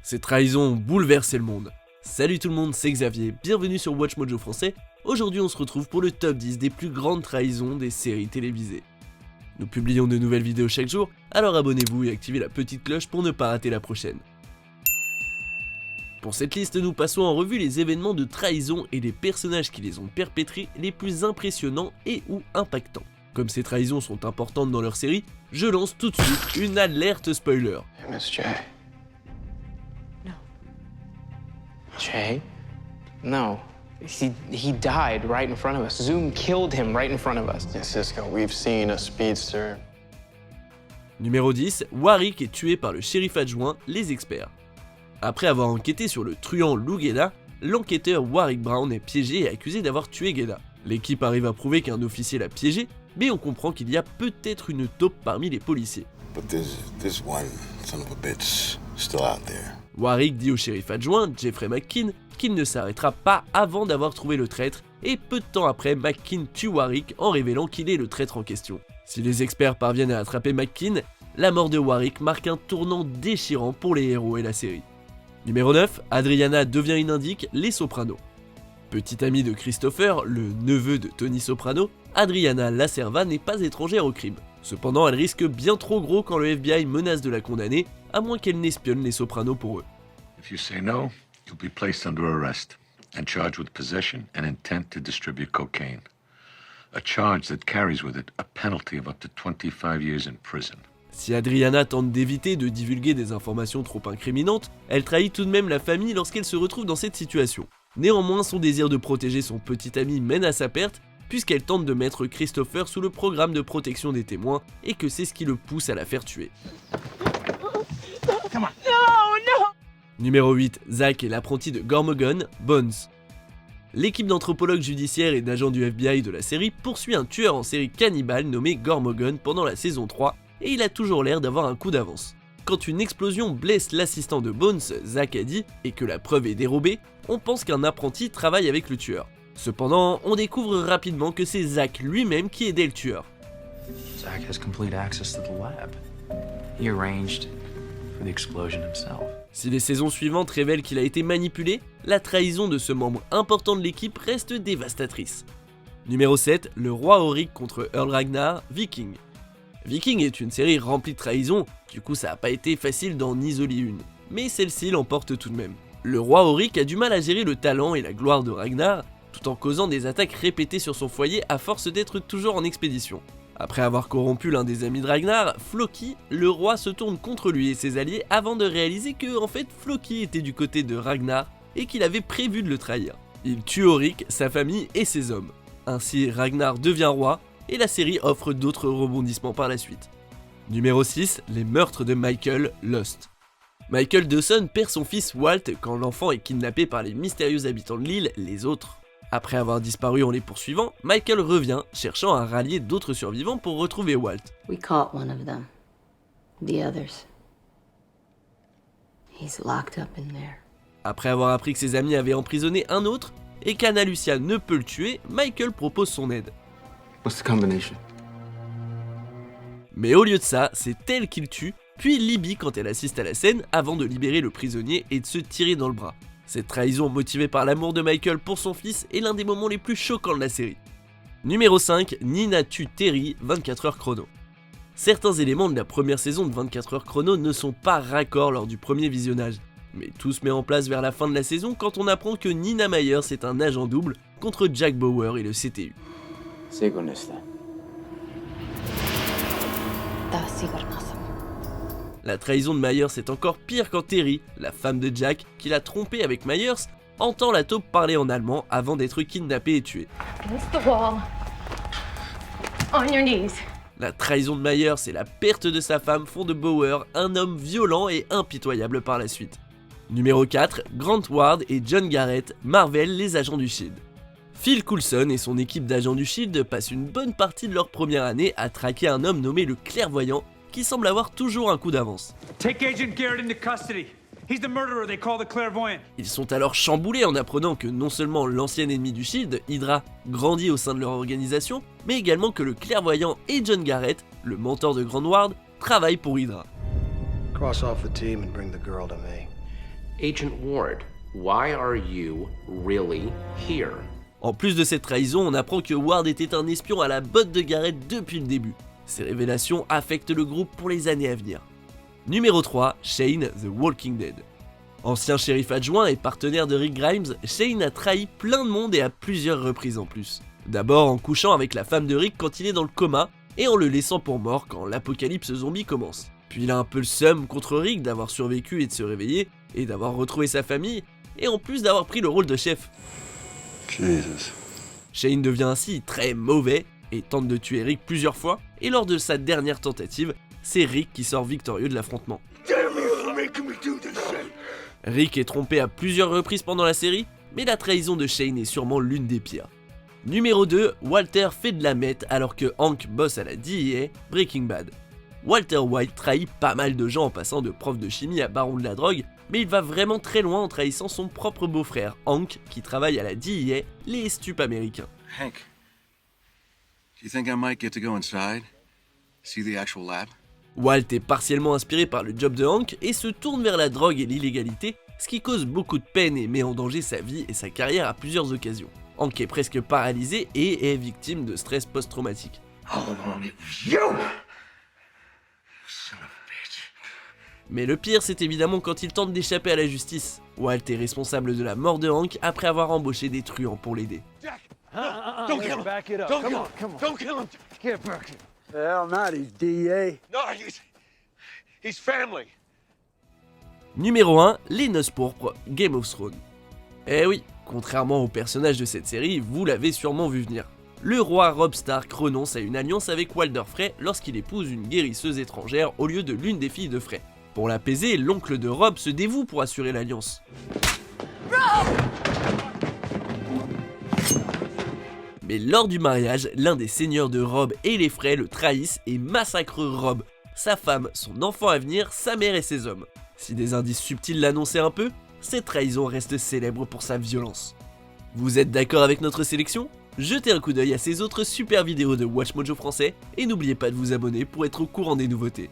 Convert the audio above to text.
Ces trahisons ont bouleversé le monde. Salut tout le monde, c'est Xavier, bienvenue sur Watch Mojo français. Aujourd'hui on se retrouve pour le top 10 des plus grandes trahisons des séries télévisées. Nous publions de nouvelles vidéos chaque jour, alors abonnez-vous et activez la petite cloche pour ne pas rater la prochaine. Pour cette liste, nous passons en revue les événements de trahison et les personnages qui les ont perpétrés les plus impressionnants et ou impactants. Comme ces trahisons sont importantes dans leur série, je lance tout de suite une alerte spoiler. Hey, Miss J. No. Jay? No. He died right in front of us. Zoom killed him right in front of us. Yeah, Cisco, we've seen a speedster. Numéro 10, Warrick est tué par le shérif adjoint, les experts. Après avoir enquêté sur le truand Lou Gueda, l'enquêteur Warrick Brown est piégé et accusé d'avoir tué Gueda. L'équipe arrive à prouver qu'un officier l'a piégé, mais on comprend qu'il y a peut-être une taupe parmi les policiers. But there's this one son of a bitch still out there. Warrick dit au shérif adjoint, Jeffrey McKean, qu'il ne s'arrêtera pas avant d'avoir trouvé le traître, et peu de temps après, McKean tue Warrick en révélant qu'il est le traître en question. Si les experts parviennent à attraper McKean, la mort de Warrick marque un tournant déchirant pour les héros et la série. Numéro 9, Adriana devient une indique, les Sopranos. Petite amie de Christopher, le neveu de Tony Soprano, Adriana Lacerva n'est pas étrangère au crime. Cependant, elle risque bien trop gros quand le FBI menace de la condamner, à moins qu'elle n'espionne les Sopranos pour eux. If you say no, you'll be placed under arrest and charged with possession and intent to distribute cocaine. A charge that carries with it a penalty of up to 25 years in prison. Si Adriana tente d'éviter de divulguer des informations trop incriminantes, elle trahit tout de même la famille lorsqu'elle se retrouve dans cette situation. Néanmoins, son désir de protéger son petit ami mène à sa perte, puisqu'elle tente de mettre Christopher sous le programme de protection des témoins, et que c'est ce qui le pousse à la faire tuer. Numéro 8, Zach est l'apprenti de Gormogon, Bones. L'équipe d'anthropologues judiciaires et d'agents du FBI de la série poursuit un tueur en série cannibale nommé Gormogon pendant la saison 3, et il a toujours l'air d'avoir un coup d'avance. Quand une explosion blesse l'assistant de Bones, Zach a dit, et que la preuve est dérobée, on pense qu'un apprenti travaille avec le tueur. Cependant, on découvre rapidement que c'est Zach lui-même qui aidait le tueur. Zach has complete access to the lab. He arranged for the explosion himself. Si les saisons suivantes révèlent qu'il a été manipulé, la trahison de ce membre important de l'équipe reste dévastatrice. Numéro 7, le roi Auric contre Earl Ragnar, Viking. Viking est une série remplie de trahisons, du coup ça n'a pas été facile d'en isoler une, mais celle-ci l'emporte tout de même. Le roi Auric a du mal à gérer le talent et la gloire de Ragnar, tout en causant des attaques répétées sur son foyer à force d'être toujours en expédition. Après avoir corrompu l'un des amis de Ragnar, Floki, le roi se tourne contre lui et ses alliés avant de réaliser que en fait Floki était du côté de Ragnar et qu'il avait prévu de le trahir. Il tue Auric, sa famille et ses hommes. Ainsi Ragnar devient roi, et la série offre d'autres rebondissements par la suite. Numéro 6, les meurtres de Michael, Lost. Michael Dawson perd son fils Walt quand l'enfant est kidnappé par les mystérieux habitants de l'île, les autres. Après avoir disparu en les poursuivant, Michael revient, cherchant à rallier d'autres survivants pour retrouver Walt. We caught one of them. The others. He's locked up in there. Après avoir appris que ses amis avaient emprisonné un autre, et qu'Anna Lucia ne peut le tuer, Michael propose son aide. What's the combination? Mais au lieu de ça, c'est elle qui le tue, puis Libby quand elle assiste à la scène avant de libérer le prisonnier et de se tirer dans le bras. Cette trahison motivée par l'amour de Michael pour son fils est l'un des moments les plus choquants de la série. Numéro 5, Nina tue Terry, 24 heures chrono. Certains éléments de la première saison de 24 heures chrono ne sont pas raccords lors du premier visionnage, mais tout se met en place vers la fin de la saison quand on apprend que Nina Myers est un agent double contre Jack Bauer et le CTU. La trahison de Myers est encore pire quand Terry, la femme de Jack, qui l'a trompé avec Myers, entend la taupe parler en allemand avant d'être kidnappée et tuée. La trahison de Myers et la perte de sa femme font de Bauer un homme violent et impitoyable par la suite. Numéro 4, Grant Ward et John Garrett, Marvel, les agents du SHIELD. Phil Coulson et son équipe d'agents du SHIELD passent une bonne partie de leur première année à traquer un homme nommé le Clairvoyant, qui semble avoir toujours un coup d'avance. Take Agent Garrett into custody. He's the murderer they call the Clairvoyant. Ils sont alors chamboulés en apprenant que non seulement l'ancien ennemi du SHIELD, Hydra, grandit au sein de leur organisation, mais également que le Clairvoyant et John Garrett, le mentor de Grant Ward, travaillent pour Hydra. Cross off the team and bring the girl to me. Agent Ward, why are you really here? En plus de cette trahison, on apprend que Ward était un espion à la botte de Garrett depuis le début. Ces révélations affectent le groupe pour les années à venir. Numéro 3, Shane The Walking Dead. Ancien shérif adjoint et partenaire de Rick Grimes, Shane a trahi plein de monde et à plusieurs reprises en plus. D'abord en couchant avec la femme de Rick quand il est dans le coma, et en le laissant pour mort quand l'apocalypse zombie commence. Puis il a un peu le seum contre Rick d'avoir survécu et de se réveiller, et d'avoir retrouvé sa famille, et en plus d'avoir pris le rôle de chef. Jesus. Shane devient ainsi très mauvais, et tente de tuer Rick plusieurs fois, et lors de sa dernière tentative, c'est Rick qui sort victorieux de l'affrontement. Rick est trompé à plusieurs reprises pendant la série, mais la trahison de Shane est sûrement l'une des pires. Numéro 2, Walter fait de la meth alors que Hank bosse à la DEA, Breaking Bad. Walter White trahit pas mal de gens en passant de prof de chimie à baron de la drogue, mais il va vraiment très loin en trahissant son propre beau-frère, Hank, qui travaille à la DEA, les stupes américains. Hank, do you think I might get to go inside? See the actual lab? Walt est partiellement inspiré par le job de Hank et se tourne vers la drogue et l'illégalité, ce qui cause beaucoup de peine et met en danger sa vie et sa carrière à plusieurs occasions. Hank est presque paralysé et est victime de stress post-traumatique. Mais le pire, c'est évidemment quand il tente d'échapper à la justice. Walt est responsable de la mort de Hank après avoir embauché des truands pour l'aider. Don't kill him. Back it up. Come on. Don't kill him. Get back. Hell not, he's DA. No, he's family. Numéro 1, les noces pourpres, Game of Thrones. Eh oui, contrairement aux personnages de cette série, vous l'avez sûrement vu venir. Le roi Robb Stark renonce à une alliance avec Walder Frey lorsqu'il épouse une guérisseuse étrangère au lieu de l'une des filles de Frey. Pour l'apaiser, l'oncle de Robb se dévoue pour assurer l'alliance. Mais lors du mariage, l'un des seigneurs de Robb et les Frey le trahissent et massacrent Robb, sa femme, son enfant à venir, sa mère et ses hommes. Si des indices subtils l'annonçaient un peu, cette trahison reste célèbre pour sa violence. Vous êtes d'accord avec notre sélection ? Jetez un coup d'œil à ces autres super vidéos de WatchMojo français et n'oubliez pas de vous abonner pour être au courant des nouveautés.